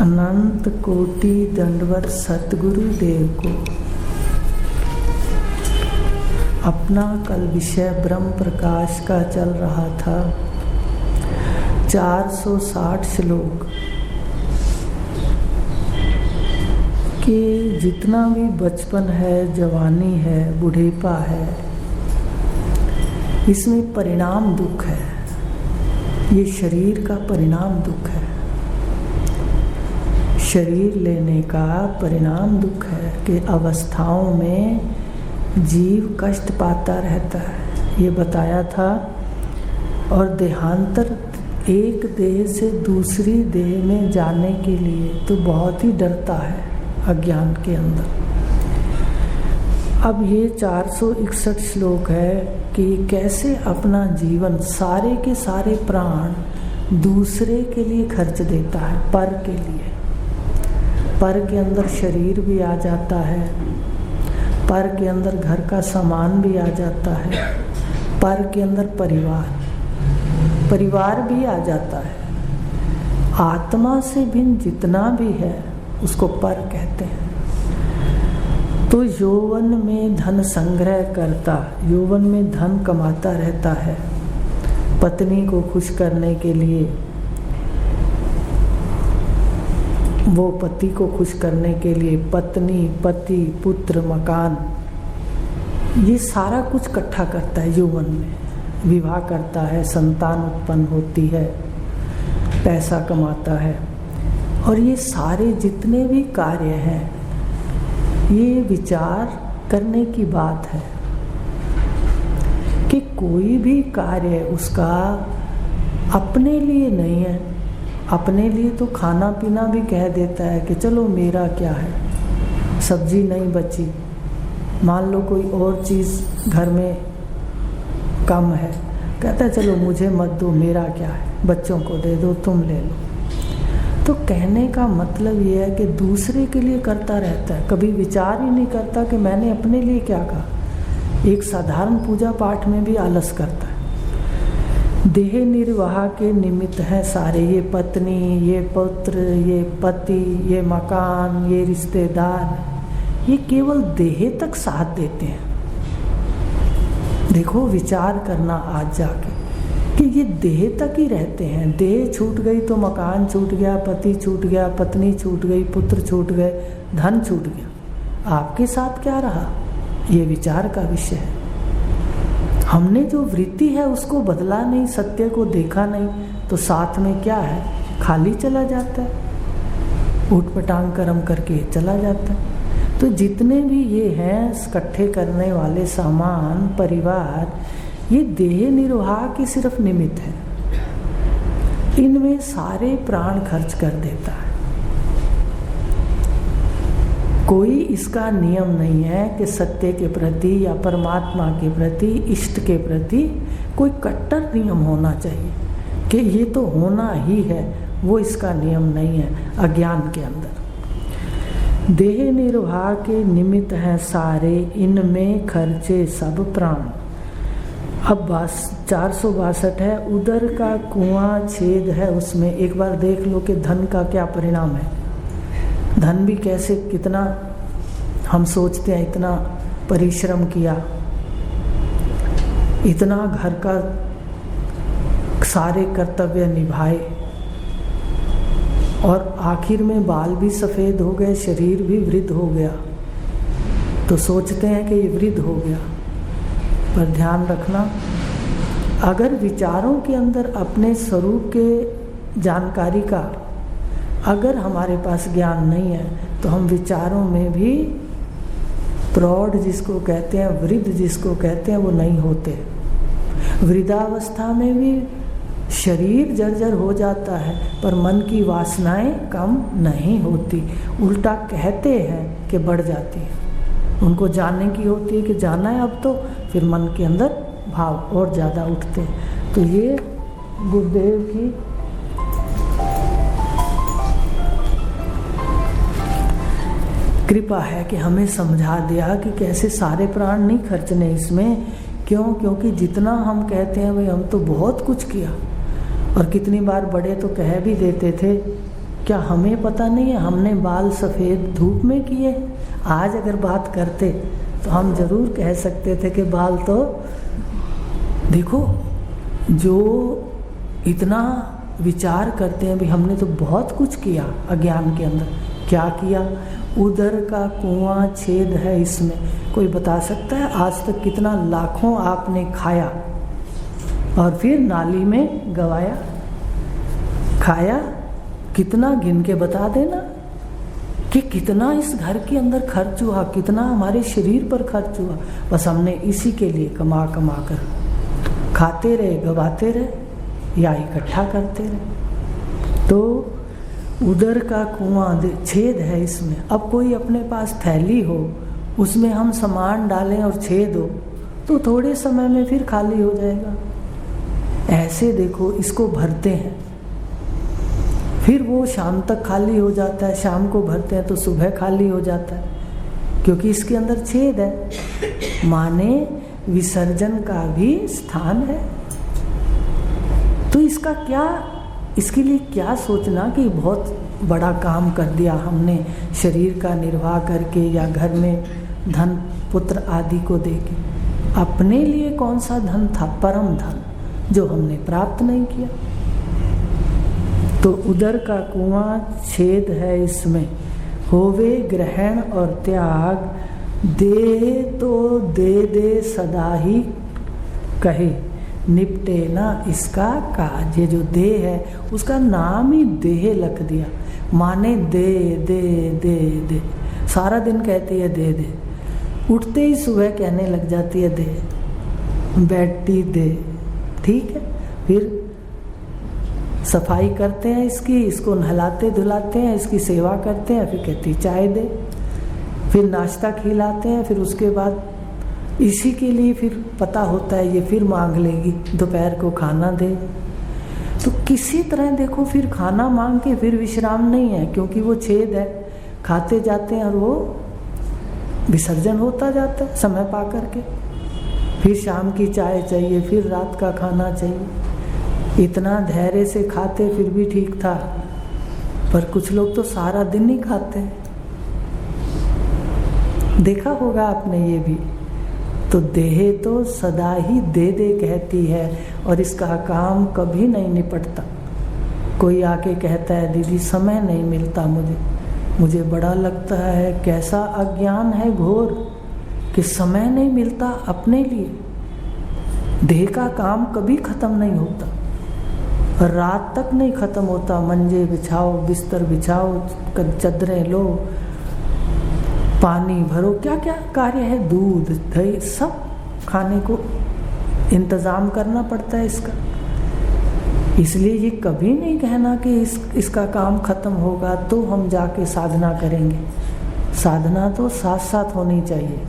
अनंत कोटि दंडवत सतगुरु देव को। अपना कल विषय ब्रह्म प्रकाश का चल रहा था। 460 श्लोक कि जितना भी बचपन है, जवानी है, बुढ़ेपा है, इसमें परिणाम दुख है। ये शरीर का परिणाम दुख है। शरीर लेने का परिणाम दुख है कि अवस्थाओं में जीव कष्ट पाता रहता है, ये बताया था। और देहांतर एक देह से दूसरी देह में जाने के लिए तो बहुत ही डरता है अज्ञान के अंदर। अब ये 461 श्लोक है कि कैसे अपना जीवन, सारे के सारे प्राण दूसरे के लिए खर्च देता है, पर के लिए। पर के अंदर शरीर भी आ जाता है, पर के अंदर घर का सामान भी आ जाता है, पर के अंदर परिवार भी आ जाता है। आत्मा से भिन्न जितना भी है उसको पर कहते हैं। तो यौवन में धन संग्रह करता, यौवन में धन कमाता रहता है पत्नी को खुश करने के लिए, वो पति को खुश करने के लिए पत्नी, पति, पुत्र, मकान, ये सारा कुछ इकट्ठा करता है यौवन में। विवाह करता है, संतान उत्पन्न होती है, पैसा कमाता है। और ये सारे जितने भी कार्य हैं, ये विचार करने की बात है कि कोई भी कार्य उसका अपने लिए नहीं है। अपने लिए तो खाना पीना भी कह देता है कि चलो मेरा क्या है, सब्जी नहीं बची, मान लो कोई और चीज़ घर में कम है, कहता है चलो मुझे मत दो, मेरा क्या है, बच्चों को दे दो, तुम ले लो। तो कहने का मतलब ये है कि दूसरे के लिए करता रहता है, कभी विचार ही नहीं करता कि मैंने अपने लिए क्या कहा। एक साधारण पूजा पाठ में भी आलस करता है। देह निर्वाह के निमित्त है सारे, ये पत्नी, ये पुत्र, ये पति, ये मकान, ये रिश्तेदार, ये केवल देह तक साथ देते हैं। देखो विचार करना आज जाके कि ये देह तक ही रहते हैं। देह छूट गई तो मकान छूट गया, पति छूट गया, पत्नी छूट गई, पुत्र छूट गए, धन छूट गया। आपके साथ क्या रहा, ये विचार का विषय है। हमने जो वृत्ति है उसको बदला नहीं, सत्य को देखा नहीं, तो साथ में क्या है, खाली चला जाता है, ऊटपटांग कर्म करके चला जाता है। तो जितने भी ये हैं इकट्ठे करने वाले सामान, परिवार, ये देह निर्वाह के सिर्फ निमित्त है। इनमें सारे प्राण खर्च कर देता है। कोई इसका नियम नहीं है कि सत्य के प्रति या परमात्मा के प्रति, इष्ट के प्रति कोई कट्टर नियम होना चाहिए कि ये तो होना ही है, वो इसका नियम नहीं है अज्ञान के अंदर। देह निर्वाह के निमित्त हैं सारे, इनमें खर्चे सब प्राण। अब 462 है, उदर का कुआं छेद है उसमें। एक बार देख लो कि धन का क्या परिणाम है। धन भी कैसे, कितना हम सोचते हैं, इतना परिश्रम किया, इतना घर का सारे कर्तव्य निभाए, और आखिर में बाल भी सफ़ेद हो गए, शरीर भी वृद्ध हो गया, तो सोचते हैं कि ये वृद्ध हो गया। पर ध्यान रखना, अगर विचारों के अंदर अपने स्वरूप के जानकारी का अगर हमारे पास ज्ञान नहीं है तो हम विचारों में भी प्रौढ़ जिसको कहते हैं, वृद्ध जिसको कहते हैं, वो नहीं होते। वृद्धावस्था में भी शरीर जर्जर हो जाता है पर मन की वासनाएं कम नहीं होती, उल्टा कहते हैं कि बढ़ जाती है। उनको जानने की होती है कि जाना है अब, तो फिर मन के अंदर भाव और ज़्यादा उठते हैं। तो ये गुरुदेव की कृपा है कि हमें समझा दिया कि कैसे सारे प्राण नहीं खर्चने इसमें। क्यों? क्योंकि जितना हम कहते हैं भाई हम तो बहुत कुछ किया, और कितनी बार बड़े तो कह भी देते थे क्या हमें पता नहीं है? हमने बाल सफ़ेद धूप में किए। आज अगर बात करते तो हम जरूर कह सकते थे कि बाल तो देखो, जो इतना विचार करते हैं भी हमने तो बहुत कुछ किया अज्ञान के अंदर। क्या किया? उदर का कुआं छेद है इसमें। कोई बता सकता है आज तक कितना लाखों आपने खाया और फिर नाली में गवाया? खाया कितना गिन के बता देना कि कितना इस घर के अंदर खर्च हुआ, कितना हमारे शरीर पर खर्च हुआ। बस हमने इसी के लिए कमा कमा कर खाते रहे, गवाते रहे या इकट्ठा करते रहे। तो उदर का कुआं छेद है इसमें। अब कोई अपने पास थैली हो, उसमें हम सामान डालें और छेद हो तो थोड़े समय में फिर खाली हो जाएगा। ऐसे देखो इसको भरते हैं, फिर वो शाम तक खाली हो जाता है। शाम को भरते हैं तो सुबह खाली हो जाता है, क्योंकि इसके अंदर छेद है। माने विसर्जन का भी स्थान है। तो इसका क्या, इसके लिए क्या सोचना कि बहुत बड़ा काम कर दिया हमने शरीर का निर्वाह करके या घर में धन पुत्र आदि को देके। अपने लिए कौन सा धन था? परम धन जो हमने प्राप्त नहीं किया। तो उदर का कुआं छेद है इसमें, होवे ग्रहण और त्याग, दे तो दे दे सदा ही कहे, निपटे ना इसका काज। ये जो देह है उसका नाम ही देह लख दिया। माने दे दे दे दे, सारा दिन कहती है दे दे, उठते ही सुबह कहने लग जाती है दे, बैठती दे, ठीक है। फिर सफाई करते हैं इसकी, इसको नहलाते धुलाते हैं, इसकी सेवा करते हैं, फिर कहती चाय दे, फिर नाश्ता खिलाते हैं, फिर उसके बाद इसी के लिए फिर पता होता है ये फिर मांग लेगी दोपहर को खाना दे। तो किसी तरह देखो फिर खाना मांग के फिर विश्राम नहीं है, क्योंकि वो छेद है। खाते जाते हैं और वो विसर्जन होता जाता है समय पा करके। फिर शाम की चाय चाहिए, फिर रात का खाना चाहिए। इतना धैर्य से खाते फिर भी ठीक था, पर कुछ लोग तो सारा दिन ही खाते हैं। देखा होगा आपने ये भी। तो देह तो सदा ही दे दे कहती है और इसका काम कभी नहीं निपटता। कोई आके कहता है दीदी समय नहीं मिलता मुझे बड़ा लगता है कैसा अज्ञान है घोर कि समय नहीं मिलता अपने लिए। देह का काम कभी खत्म नहीं होता, रात तक नहीं खत्म होता। मंजे बिछाओ, बिस्तर बिछाओ, चद्दरें लो, पानी भरो, क्या क्या कार्य है, दूध दही सब खाने को इंतज़ाम करना पड़ता है इसका। इसलिए ये कभी नहीं कहना कि इसका काम खत्म होगा तो हम जाके साधना करेंगे। साधना तो साथ साथ होनी चाहिए।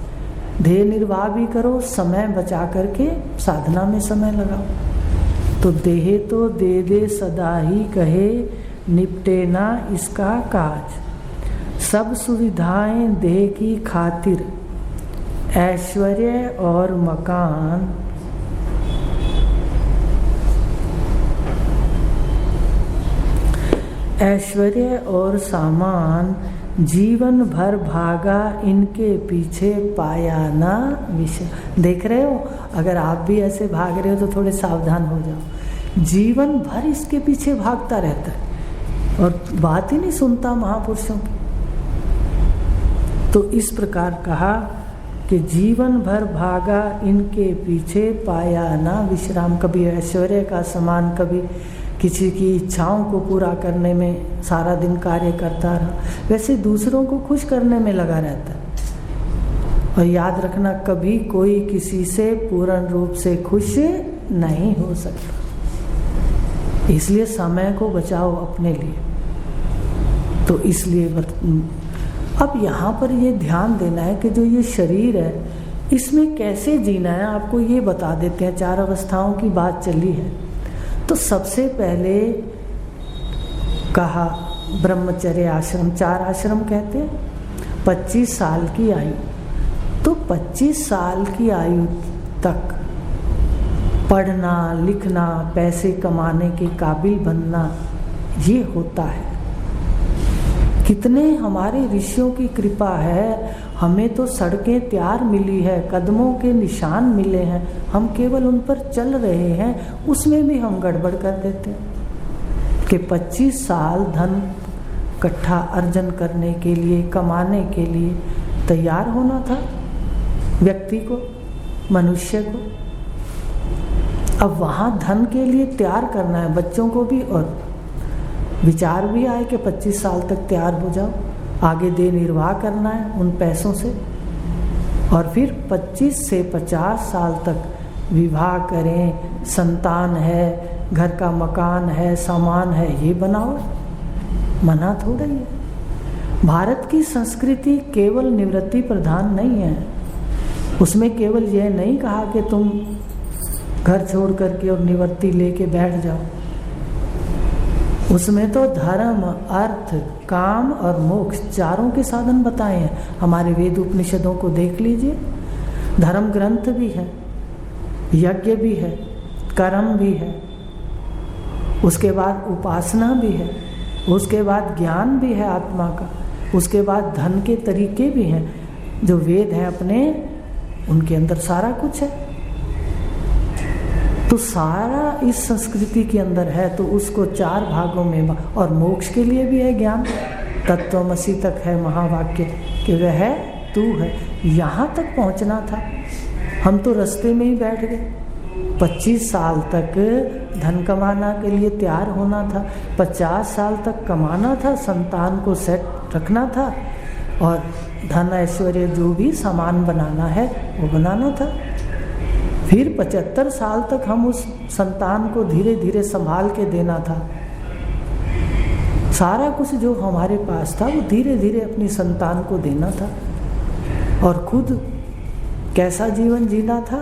ध्येय निर्वाह भी करो, समय बचा करके साधना में समय लगाओ। तो देह तो दे दे सदा ही कहे, निपटे ना इसका काज। सब सुविधाएं देह की खातिर, ऐश्वर्य और मकान, ऐश्वर्य और सामान, जीवन भर भागा इनके पीछे पाया ना विषय। देख रहे हो, अगर आप भी ऐसे भाग रहे हो तो थोड़े सावधान हो जाओ। जीवन भर इसके पीछे भागता रहता है और बात ही नहीं सुनता महापुरुषों की। तो इस प्रकार कहा कि जीवन भर भागा इनके पीछे पाया ना विश्राम। कभी ऐश्वर्य का समान, कभी किसी की इच्छाओं को पूरा करने में सारा दिन कार्य करता रहा, वैसे दूसरों को खुश करने में लगा रहता है। और याद रखना, कभी कोई किसी से पूर्ण रूप से खुश नहीं हो सकता। इसलिए समय को बचाओ अपने लिए। तो इसलिए अब यहाँ पर ये ध्यान देना है कि जो ये शरीर है इसमें कैसे जीना है, आपको ये बता देते हैं। 4 अवस्थाओं की बात चली है। तो सबसे पहले कहा ब्रह्मचर्य आश्रम, 4 आश्रम कहते हैं। 25 साल की आयु, तो 25 साल की आयु तक पढ़ना लिखना, पैसे कमाने के काबिल बनना, ये होता है। कितने हमारे ऋषियों की कृपा है, हमें तो सड़कें तैयार मिली है, कदमों के निशान मिले हैं, हम केवल उन पर चल रहे हैं, उसमें भी हम गड़बड़ कर देते हैं कि 25 साल धन इकट्ठा अर्जन करने के लिए, कमाने के लिए तैयार होना था व्यक्ति को, मनुष्य को। अब वहाँ धन के लिए तैयार करना है बच्चों को भी, और विचार भी आए कि 25 साल तक तैयार हो जाओ, आगे दे निर्वाह करना है उन पैसों से, और फिर 25 से 50 साल तक विवाह करें, संतान है, घर का मकान है, सामान है, ये बनाओ। मना थोड़ा ही है। भारत की संस्कृति केवल निवृत्ति प्रधान नहीं है, उसमें केवल यह नहीं कहा कि तुम घर छोड़ करके और निवृत्ति लेके बैठ जाओ। उसमें तो धर्म, अर्थ, काम और मोक्ष चारों के साधन बताए हैं। हमारे वेद उपनिषदों को देख लीजिए, धर्म ग्रंथ भी है, यज्ञ भी है, कर्म भी है, उसके बाद उपासना भी है, उसके बाद ज्ञान भी है आत्मा का, उसके बाद धन के तरीके भी हैं। जो वेद हैं अपने, उनके अंदर सारा कुछ है। तो सारा इस संस्कृति के अंदर है, तो उसको 4 भागों में, और मोक्ष के लिए भी है ज्ञान। तत्वमसि तक है महावाक्य कि वह तू है। यहाँ तक पहुँचना था, हम तो रास्ते में ही बैठ गए। 25 साल तक धन कमाना के लिए तैयार होना था, 50 साल तक कमाना था, संतान को सेट रखना था, और धन ऐश्वर्य जो भी सामान बनाना है वो बनाना था। फिर 75 साल तक हम उस संतान को धीरे धीरे संभाल के देना था। सारा कुछ जो हमारे पास था वो धीरे धीरे अपनी संतान को देना था, और खुद कैसा जीवन जीना था।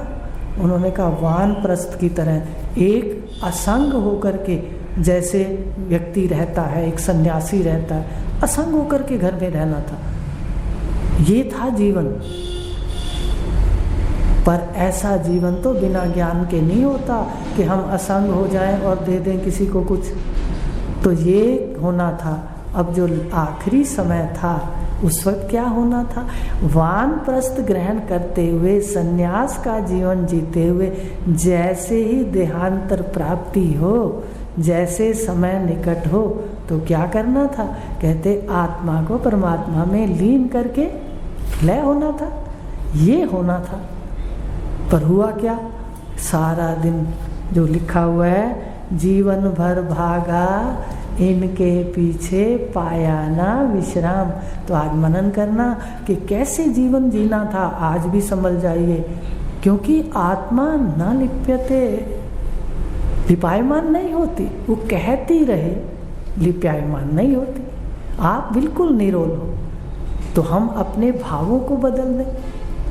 उन्होंने कहा वानप्रस्थ की तरह एक असंग होकर के, जैसे व्यक्ति रहता है, एक सन्यासी रहता है, असंग होकर के घर में रहना था। ये था जीवन। पर ऐसा जीवन तो बिना ज्ञान के नहीं होता कि हम असंग हो जाएं और दे दें किसी को कुछ। तो ये होना था। अब जो आखिरी समय था उस वक्त क्या होना था, वानप्रस्थ ग्रहण करते हुए, सन्यास का जीवन जीते हुए, जैसे ही देहांतर प्राप्ति हो, जैसे समय निकट हो, तो क्या करना था, कहते आत्मा को परमात्मा में लीन करके लय होना था। ये होना था। पर हुआ क्या, सारा दिन जो लिखा हुआ है, जीवन भर भागा इनके पीछे पाया ना विश्राम। तो आज मनन करना कि कैसे जीवन जीना था, आज भी समझ जाइए। क्योंकि आत्मा न लिप्यते, लिपायमान नहीं होती, वो कहती रहे, लिप्यायमान नहीं होती। आप बिल्कुल निरोल हो। तो हम अपने भावों को बदल दें।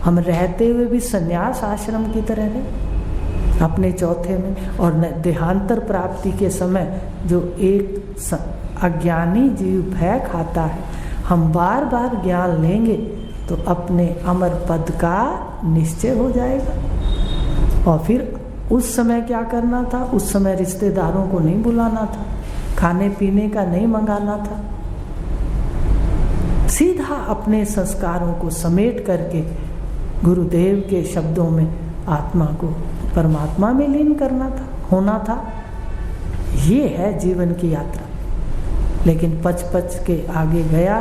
हम रहते हुए भी संन्यास आश्रम की तरह रहें अपने चौथे में, और देहांतर प्राप्ति के समय जो एक अज्ञानी जीव भय खाता है, हम बार बार ज्ञान लेंगे तो अपने अमर पद का निश्चय हो जाएगा। और फिर उस समय क्या करना था, उस समय रिश्तेदारों को नहीं बुलाना था, खाने पीने का नहीं मंगाना था, सीधा अपने संस्कारों को समेट करके गुरुदेव के शब्दों में आत्मा को परमात्मा में लीन करना था, होना था। ये है जीवन की यात्रा। लेकिन पच के आगे गया,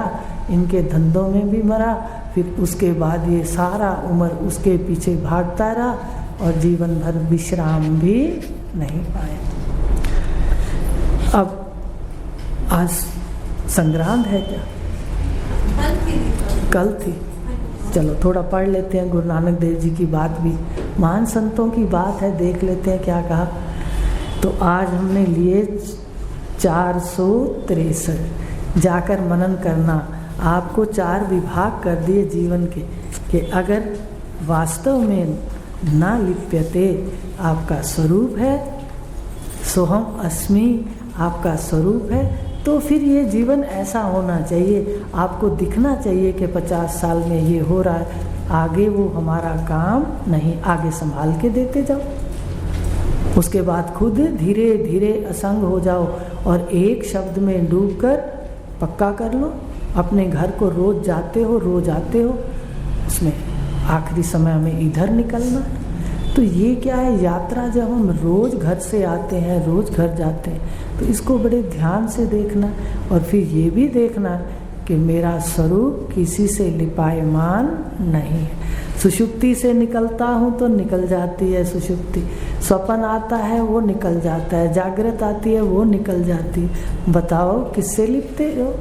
इनके धंधों में भी मरा, फिर उसके बाद ये सारा उम्र उसके पीछे भागता रहा और जीवन भर विश्राम भी नहीं पाया। अब आज संग्रांद है क्या? कल थी। चलो थोड़ा पढ़ लेते हैं गुरु नानक देव जी की बात भी, महान संतों की बात है, देख लेते हैं क्या कहा। तो आज हमने लिए 463, जाकर मनन करना। आपको 4 विभाग कर दिए जीवन के, कि अगर वास्तव में ना लिप्यते आपका स्वरूप है, सोहम अस्मि आपका स्वरूप है, तो फिर ये जीवन ऐसा होना चाहिए। आपको दिखना चाहिए कि 50 साल में ये हो रहा है, आगे वो हमारा काम नहीं, आगे संभाल के देते जाओ। उसके बाद खुद धीरे धीरे असंग हो जाओ और एक शब्द में डूबकर पक्का कर लो अपने घर को रोज जाते हो, रोज आते हो, उसमें आखिरी समय में इधर निकलना। तो ये क्या है, यात्रा जब हम रोज घर से आते हैं, रोज घर जाते हैं, तो इसको बड़े ध्यान से देखना। और फिर ये भी देखना कि मेरा स्वरूप किसी से लिपायमान नहीं है। सुषुप्ति से निकलता हूँ तो निकल जाती है सुषुप्ति, स्वप्न आता है वो निकल जाता है, जागृत आती है वो निकल जाती है। बताओ किससे लिपते हो?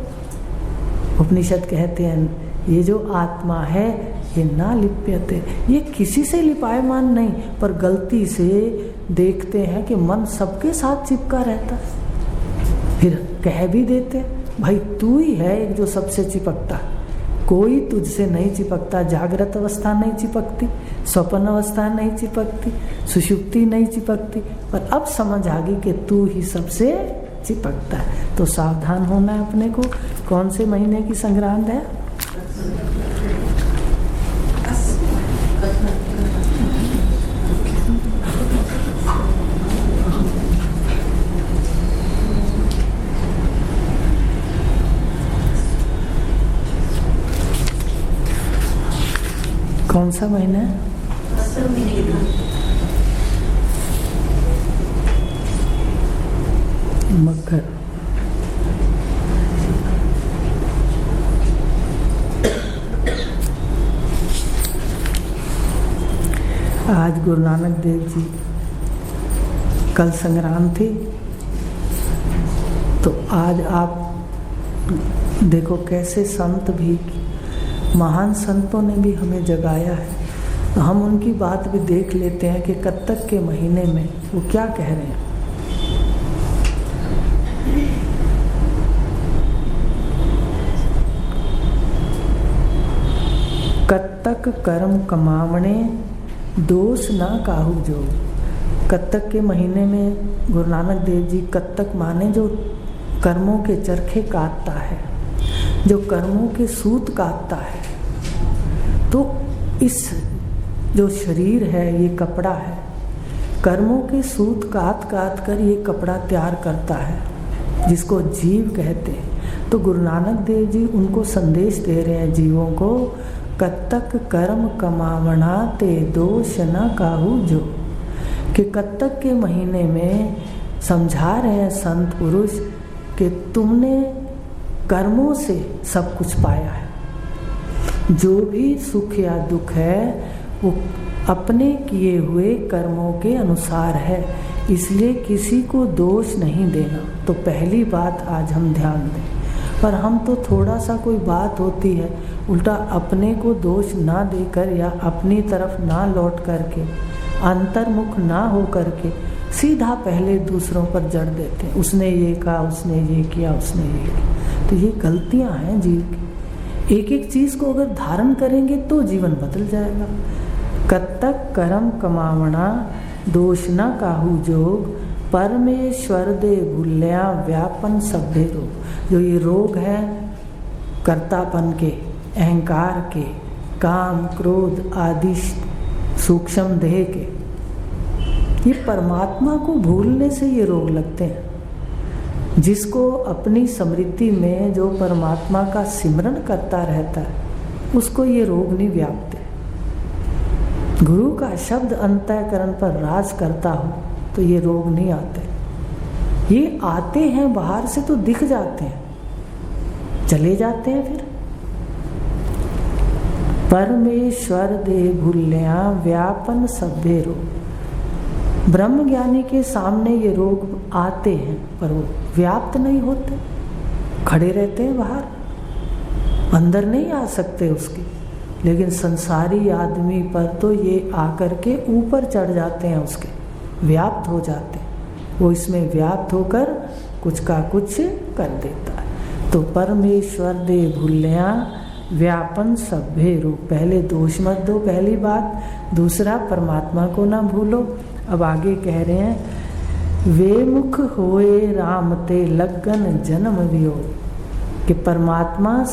उपनिषद कहते हैं ये जो आत्मा है ये ना लिप्यते, ये किसी से लिपायमान नहीं। पर गलती से देखते हैं कि मन सबके साथ चिपका रहता है, फिर कह भी देते भाई तू ही है एक जो सबसे चिपकता, कोई तुझसे नहीं चिपकता। जागृत अवस्था नहीं चिपकती, स्वप्न अवस्था नहीं चिपकती, सुषुप्ति नहीं चिपकती, पर अब समझ आ गई कि तू ही सबसे चिपकता है। तो सावधान होना है अपने को। कौन से महीने की संक्रांत है? कौन सा महीना है? मकर। आज गुरु नानक देव जी, कल संक्रांत थी, तो आज आप देखो कैसे संत भी, महान संतों ने भी हमें जगाया है। तो हम उनकी बात भी देख लेते हैं कि कत्तक के महीने में वो क्या कह रहे हैं। कत्तक कर्म कमावणे दोष ना काहू जो। कत्तक के महीने में गुरु नानक देव जी, कत्तक माने जो कर्मों के चरखे काटता है, जो कर्मों के सूत काटता है। तो इस जो शरीर है ये कपड़ा है, कर्मों के सूत काट काट कर ये कपड़ा तैयार करता है, जिसको जीव कहते हैं। तो गुरु नानक देव जी उनको संदेश दे रहे हैं जीवों को, कत्तक कर्म कमावना ते दोष न काहू जो। कि कत्तक के महीने में समझा रहे हैं संत पुरुष कि तुमने कर्मों से सब कुछ पाया है, जो भी सुख या दुख है वो अपने किए हुए कर्मों के अनुसार है, इसलिए किसी को दोष नहीं देना। तो पहली बात आज हम ध्यान दें। पर हम तो थोड़ा सा कोई बात होती है उल्टा अपने को दोष ना देकर या अपनी तरफ ना लौट करके, अंतर्मुख ना हो करके सीधा पहले दूसरों पर जड़ देते हैं। उसने ये कहा, उसने ये किया, उसने ये किया। तो ये गलतियां हैं जीव की। एक एक चीज को अगर धारण करेंगे तो जीवन बदल जाएगा। कत्तक कर्म कमावना दोष न काहू जोग, परमेश्वर दे भूल्या व्यापन सभ्य रोग। जो ये रोग है कर्तापन के, अहंकार के, काम क्रोध आदि सूक्ष्म देह के, ये परमात्मा को भूलने से ये रोग लगते हैं। जिसको अपनी स्मृति में जो परमात्मा का सिमरन करता रहता है उसको ये रोग नहीं व्यापते। गुरु का शब्द अंतःकरण पर राज करता हो तो ये रोग नहीं आते। ये आते हैं बाहर से तो दिख जाते हैं, चले जाते हैं फिर। परमेश्वर दे भूल्या व्यापन सभ्य रोग। ब्रह्म ज्ञानी के सामने ये रोग आते हैं पर वो व्याप्त नहीं होते, खड़े रहते हैं बाहर, अंदर नहीं आ सकते उसके। लेकिन संसारी आदमी पर तो ये आकर के ऊपर चढ़ जाते हैं, उसके व्याप्त हो जाते हैं। वो इसमें व्याप्त होकर कुछ का कुछ कर देता है। तो परमेश्वर दे भूल्या व्यापन सभ्य रूप। पहले दोष मत दो, पहली बात। दूसरा, परमात्मा को ना भूलो। अब आगे कह रहे हैं, वे मुख होए राम ते लगन जन्म वियोग। कि परमात्मा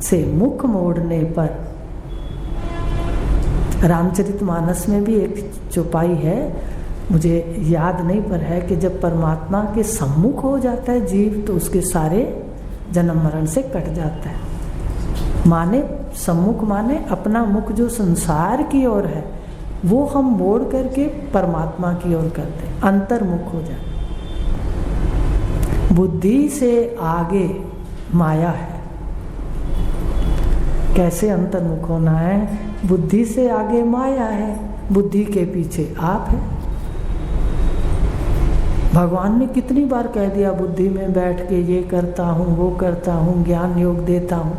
से मुख मोड़ने पर, रामचरितमानस में भी एक चौपाई है, मुझे याद नहीं पर है, कि जब परमात्मा के सम्मुख हो जाता है जीव तो उसके सारे जन्म मरण से कट जाता है। माने सम्मुख माने अपना मुख जो संसार की ओर है वो हम मोड़ करके परमात्मा की ओर करते हैं, अंतर्मुख हो जाए। बुद्धि से आगे माया है। कैसे अंतर्मुख होना है? बुद्धि से आगे माया है, बुद्धि के पीछे आप है। भगवान ने कितनी बार कह दिया, बुद्धि में बैठ के ये करता हूँ वो करता हूँ, ज्ञान योग देता हूँ।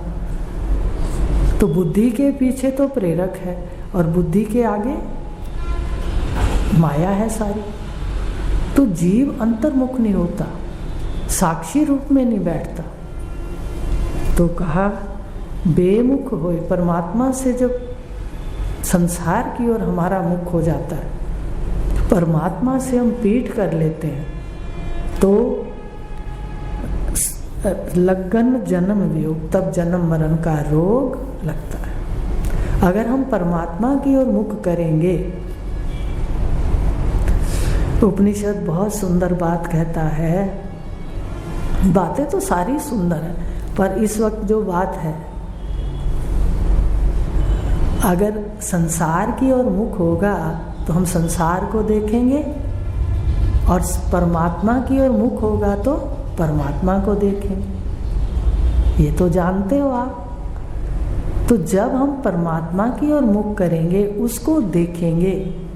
तो बुद्धि के पीछे तो प्रेरक है और बुद्धि के आगे माया है सारी। तो जीव अंतर्मुख नहीं होता, साक्षी रूप में नहीं बैठता। तो कहा बेमुख होए, परमात्मा से जब संसार की ओर हमारा मुख हो जाता है, परमात्मा से हम पीठ कर लेते हैं, तो लगन जन्म वियोग, तब जन्म मरण का रोग लगता है। अगर हम परमात्मा की ओर मुख करेंगे, उपनिषद बहुत सुंदर बात कहता है। बातें तो सारी सुंदर है, पर इस वक्त जो बात है, अगर संसार की ओर मुख होगा तो हम संसार को देखेंगे, और परमात्मा की ओर मुख होगा तो परमात्मा को देखेंगे। ये तो जानते हो आप। तो जब हम परमात्मा की ओर मुख करेंगे, उसको देखेंगे,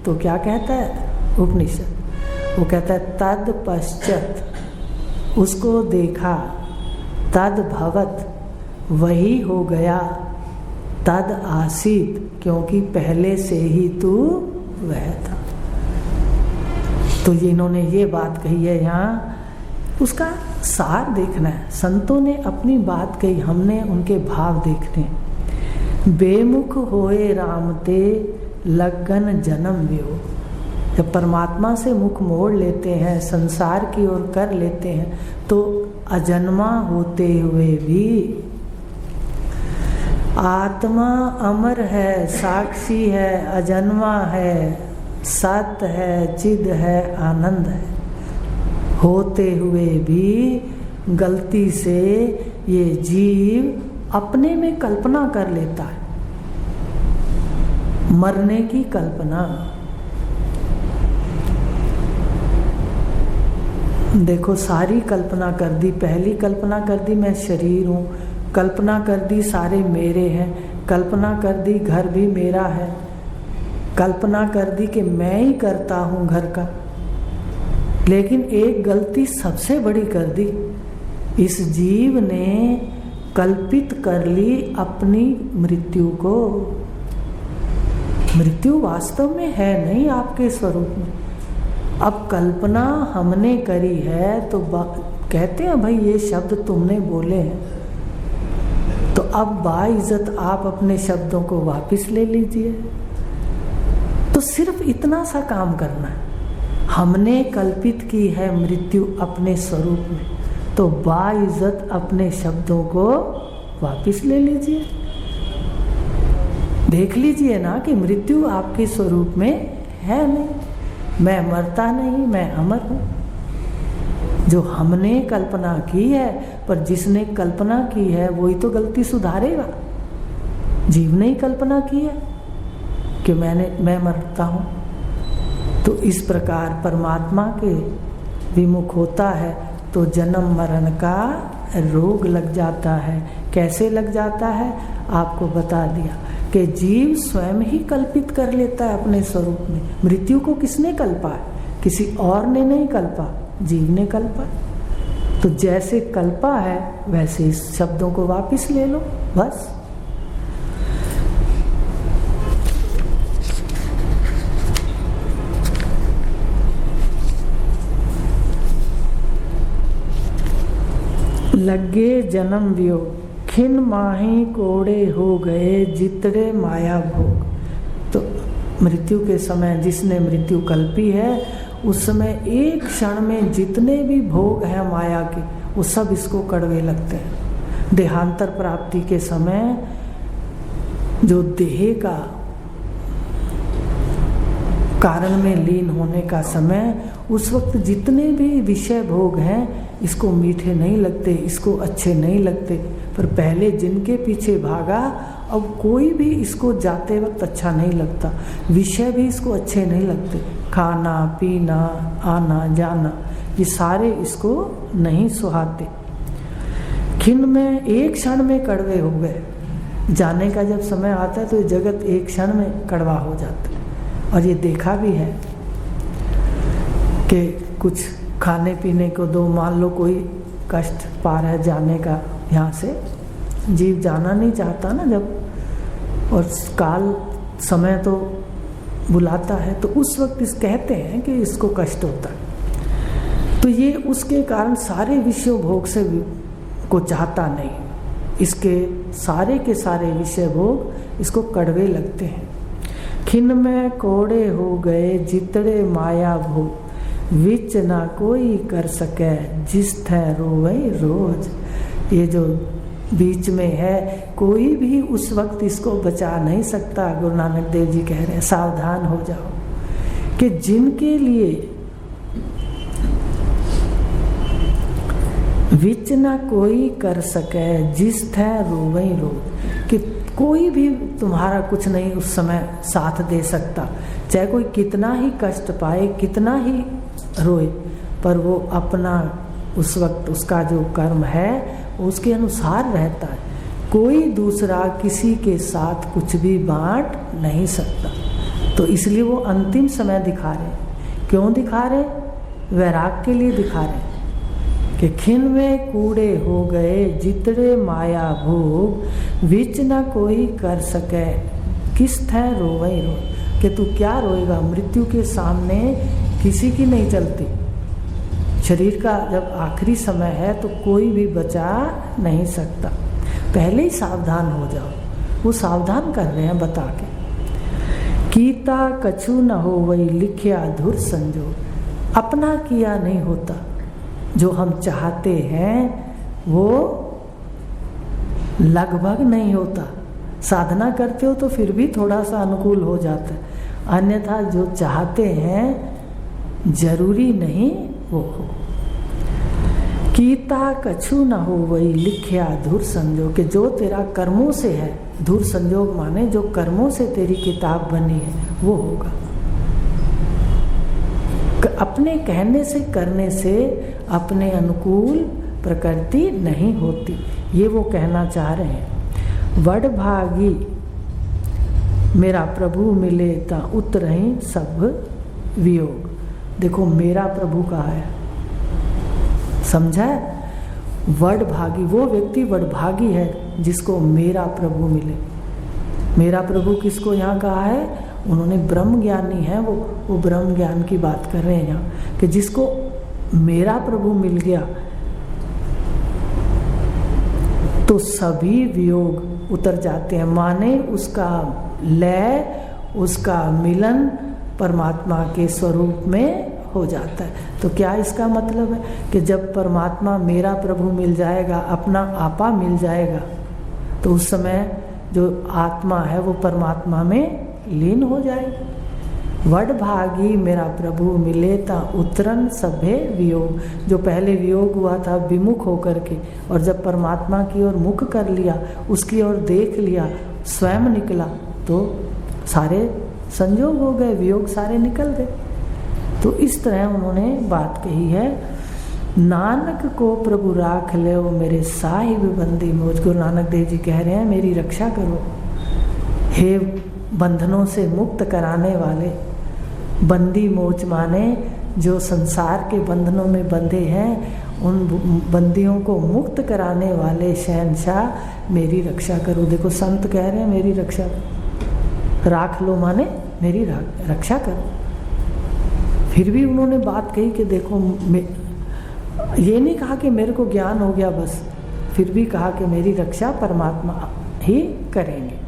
तो क्या कहता है उपनिषद? वो कहता है तद पश्चात, उसको देखा, तद भवत, वही हो गया, तद आसीत, क्योंकि पहले से ही तू वह था। तो इन्होंने ये बात कही है यहाँ, उसका सार देखना है। संतों ने अपनी बात कही, हमने उनके भाव देखने। बेमुख होए राम ते लगन जन्म वियोग। जब परमात्मा से मुख मोड़ लेते हैं, संसार की ओर कर लेते हैं, तो अजन्मा होते हुए भी आत्मा अमर है, साक्षी है, अजन्मा है, सत्य है, चिद है, आनंद है, होते हुए भी गलती से ये जीव अपने में कल्पना कर लेता है, मरने की कल्पना। देखो सारी कल्पना कर दी। पहली कल्पना कर दी मैं शरीर हूँ, कल्पना कर दी सारे मेरे हैं, कल्पना कर दी घर भी मेरा है, कल्पना कर दी कि मैं ही करता हूँ घर का। लेकिन एक गलती सबसे बड़ी कर दी, इस जीव ने कल्पित कर ली अपनी मृत्यु को। मृत्यु वास्तव में है नहीं आपके स्वरूप में। अब कल्पना हमने करी है, तो कहते हैं भाई ये शब्द तुमने बोले हैं, तो अब बाइज्जत आप अपने शब्दों को वापस ले लीजिए। तो सिर्फ इतना सा काम करना है। हमने कल्पित की है मृत्यु अपने स्वरूप में, तो बाइज्जत अपने शब्दों को वापस ले लीजिए। देख लीजिए ना कि मृत्यु आपके स्वरूप में है नहीं। मैं मरता नहीं, मैं अमर हूँ। जो हमने कल्पना की है, पर जिसने कल्पना की है वही तो गलती सुधारेगा। जीव ने ही कल्पना की है कि मैं मरता हूँ। तो इस प्रकार परमात्मा के विमुख होता है तो जन्म मरण का रोग लग जाता है। कैसे लग जाता है आपको बता दिया कि जीव स्वयं ही कल्पित कर लेता है अपने स्वरूप में। मृत्यु को किसने कल्पा है? किसी और ने नहीं कल्पा, जीव ने कल्पा। तो जैसे कल्पा है वैसे इस शब्दों को वापस ले लो, बस। लगे जन्म वियोग, खिन माही कोड़े हो गए जितने माया भोग। तो मृत्यु के समय जिसने मृत्यु कल्पी है, उस समय एक क्षण में जितने भी भोग हैं माया के, वो सब इसको कड़वे लगते हैं। देहांतर प्राप्ति के समय जो देह का कारण में लीन होने का समय, उस वक्त जितने भी विषय भोग हैं इसको मीठे नहीं लगते, इसको अच्छे नहीं लगते, पर पहले जिनके पीछे भागा अब कोई भी इसको जाते वक्त अच्छा नहीं लगता, विषय भी इसको अच्छे नहीं लगते, खाना पीना आना जाना ये सारे इसको नहीं सुहाते। खिन में एक क्षण में कड़वे हो गए, जाने का जब समय आता है तो ये जगत एक क्षण में कड़वा हो जाता है। और ये देखा भी है कि कुछ खाने पीने को दो, मान लो कोई कष्ट पा रहा है जाने का, यहाँ से जीव जाना नहीं चाहता ना जब, और काल समय तो बुलाता है, तो उस वक्त इस कहते हैं कि इसको कष्ट होता है। तो ये उसके कारण सारे विषय भोग से को चाहता नहीं, इसके सारे के सारे विषय भोग इसको कड़वे लगते हैं। खिन में कोड़े हो गए जितड़े माया भोग, विच ना कोई कर सके जिस थे रोवे रोज। ये जो बीच में है कोई भी उस वक्त इसको बचा नहीं सकता। गुरु नानक देव जी कह रहे हैं सावधान हो जाओ कि जिनके लिए विच ना कोई कर सके जिस थे रोवे रोज, कि कोई भी तुम्हारा कुछ नहीं उस समय साथ दे सकता, चाहे कोई कितना ही कष्ट पाए कितना ही रोए, पर वो अपना उस वक्त उसका जो कर्म है उसके अनुसार रहता है। कोई दूसरा किसी के साथ कुछ भी बांट नहीं सकता। तो इसलिए वो अंतिम समय दिखा रहे। क्यों दिखा रहे? वैराग के लिए दिखा रहे कि खिन में कूड़े हो गए जितड़े माया भोग, विच न कोई कर सके किस थे रोवे रो। कि तू क्या रोएगा, मृत्यु के सामने किसी की नहीं चलती। शरीर का जब आखिरी समय है तो कोई भी बचा नहीं सकता। पहले ही सावधान हो जाओ। वो सावधान कर रहे हैं बता के। कीता कछु न हो वही लिखिया धुर संजोग। अपना किया नहीं होता, जो हम चाहते हैं वो लगभग नहीं होता। साधना करते हो तो फिर भी थोड़ा सा अनुकूल हो जाता है, अन्यथा जो चाहते हैं जरूरी नहीं वो हो। कीता कछु न हो वही लिखिया धुर संजोग। कि जो तेरा कर्मों से है, धुर संजोग माने जो कर्मों से तेरी किताब बनी है वो होगा। अपने कहने से करने से अपने अनुकूल प्रकृति नहीं होती, ये वो कहना चाह रहे हैं। वड भागी मेरा प्रभु मिले ता उतरही सब वियोग। देखो मेरा प्रभु कहा है, समझा? वड भागी, वो व्यक्ति वडभागी है जिसको मेरा प्रभु मिले। मेरा प्रभु किसको यहाँ कहा है? उन्होंने ब्रह्म ज्ञानी है, वो ब्रह्म ज्ञान की बात कर रहे हैं यहाँ कि जिसको मेरा प्रभु मिल गया तो सभी वियोग उतर जाते हैं। माने उसका लय, उसका मिलन परमात्मा के स्वरूप में हो जाता है। तो क्या इसका मतलब है कि जब परमात्मा मेरा प्रभु मिल जाएगा, अपना आपा मिल जाएगा, तो उस समय जो आत्मा है वो परमात्मा में लीन हो जाएगी। वड भागी मेरा प्रभु मिले ता उतरन सभे वियोग। जो पहले वियोग हुआ था विमुख होकर के, और जब परमात्मा की ओर मुख कर लिया, उसकी ओर देख लिया, स्वयं निकला, तो सारे संजोग हो गए, वियोग सारे निकल गए। तो इस तरह उन्होंने बात कही है। नानक को प्रभु राख ले ओ मेरे साहिब बंदी मोज। गुरु नानक देव जी कह रहे हैं मेरी रक्षा करो हे बंधनों से मुक्त कराने वाले। बंदी मोच माने जो संसार के बंधनों में बंधे हैं, उन बंदियों को मुक्त कराने वाले शहंशाह मेरी रक्षा करो। देखो संत कह रहे हैं मेरी रक्षा राख लो, माने मेरी रक्षा करो। फिर भी उन्होंने बात कही कि देखो ये नहीं कहा कि मेरे को ज्ञान हो गया बस, फिर भी कहा कि मेरी रक्षा परमात्मा ही करेंगे।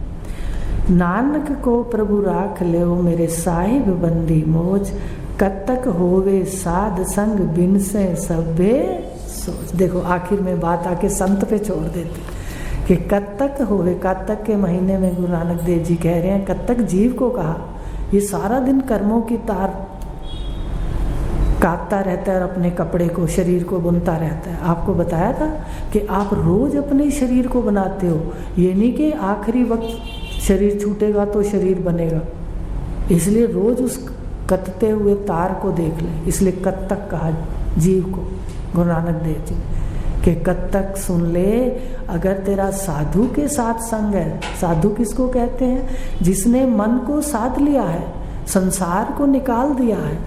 नानक को प्रभु राख ले मेरे साहिब बंदी मोज, कत्तक होवे साध संग बिन से सभे सोच। देखो आखिर में बात आके संत पे छोड़ देते कि कत्तक होवे। कत्तक के महीने में गुरु नानक देव जी कह रहे हैं, कत्तक जीव को कहा, ये सारा दिन कर्मों की तार काटता रहता है और अपने कपड़े को, शरीर को बुनता रहता है। आपको बताया था कि आप रोज अपने शरीर को बनाते हो, ये नहीं कि आखिरी वक्त शरीर छूटेगा तो शरीर बनेगा। इसलिए रोज उस कतते हुए तार को देख ले, इसलिए कत्तक कहा जीव को गुरु नानक देव जी कि कत्तक सुन ले। अगर तेरा साधु के साथ संग है, साधु किसको कहते हैं? जिसने मन को साध लिया है, संसार को निकाल दिया है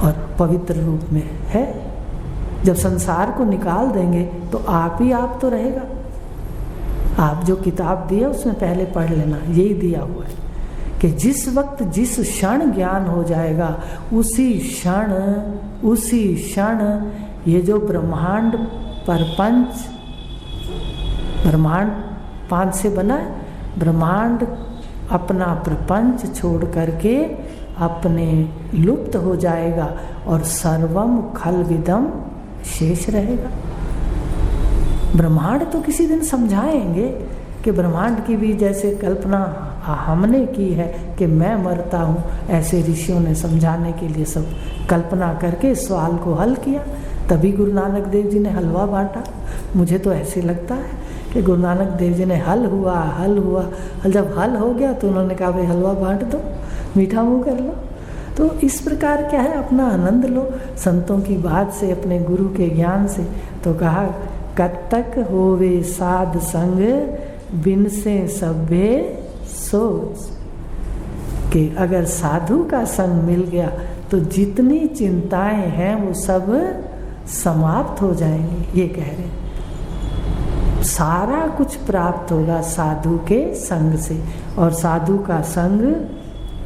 और पवित्र रूप में है। जब संसार को निकाल देंगे तो आप ही आप तो रहेगा। आप जो किताब दिया उसमें पहले पढ़ लेना, यही दिया हुआ है कि जिस वक्त जिस क्षण ज्ञान हो जाएगा उसी क्षण ये जो ब्रह्मांड परपंच, ब्रह्मांड 5 से बना है, ब्रह्मांड अपना प्रपंच छोड़ करके अपने लुप्त हो जाएगा और सर्वम खलविदम शेष रहेगा। ब्रह्मांड तो किसी दिन समझाएंगे कि ब्रह्मांड की भी जैसे कल्पना हमने की है कि मैं मरता हूँ, ऐसे ऋषियों ने समझाने के लिए सब कल्पना करके सवाल को हल किया। तभी गुरु नानक देव जी ने हलवा बांटा। मुझे तो ऐसे लगता है कि गुरु नानक देव जी ने हल हुआ, जब हल हो गया तो उन्होंने कहा भाई हलवा बांट दो, मीठा मुँह कर लो। तो इस प्रकार क्या है, अपना आनंद लो संतों की बात से, अपने गुरु के ज्ञान से। तो कहा कत्तक होवे साध संग बिन से सभ्य सोच, कि अगर साधु का संग मिल गया तो जितनी चिंताएं हैं वो सब समाप्त हो जाएंगी। ये कह रहे सारा कुछ प्राप्त होगा साधु के संग से। और साधु का संग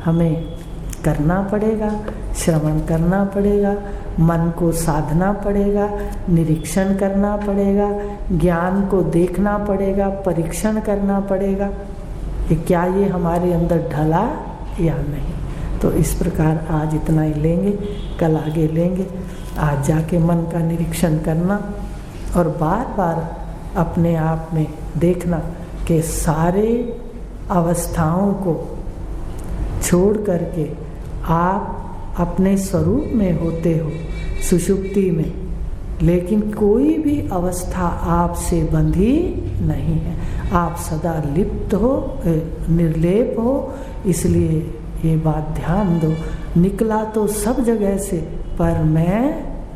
हमें करना पड़ेगा, श्रवण करना पड़ेगा, मन को साधना पड़ेगा, निरीक्षण करना पड़ेगा, ज्ञान को देखना पड़ेगा, परीक्षण करना पड़ेगा कि क्या ये हमारे अंदर ढला या नहीं। तो इस प्रकार आज इतना ही लेंगे, कल आगे लेंगे। आज जाके मन का निरीक्षण करना और बार बार अपने आप में देखना कि सारे अवस्थाओं को छोड़ करके आप अपने स्वरूप में होते हो सुषुप्ति में, लेकिन कोई भी अवस्था आपसे बंधी नहीं है। आप सदा लिप्त हो, निर्लेप हो। इसलिए ये बात ध्यान दो, निकला तो सब जगह से पर मैं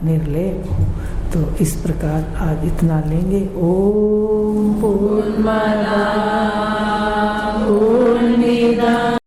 निर्लेप हूँ। तो इस प्रकार आज इतना लेंगे। ओम पूर्णमदः पूर्णमिदम्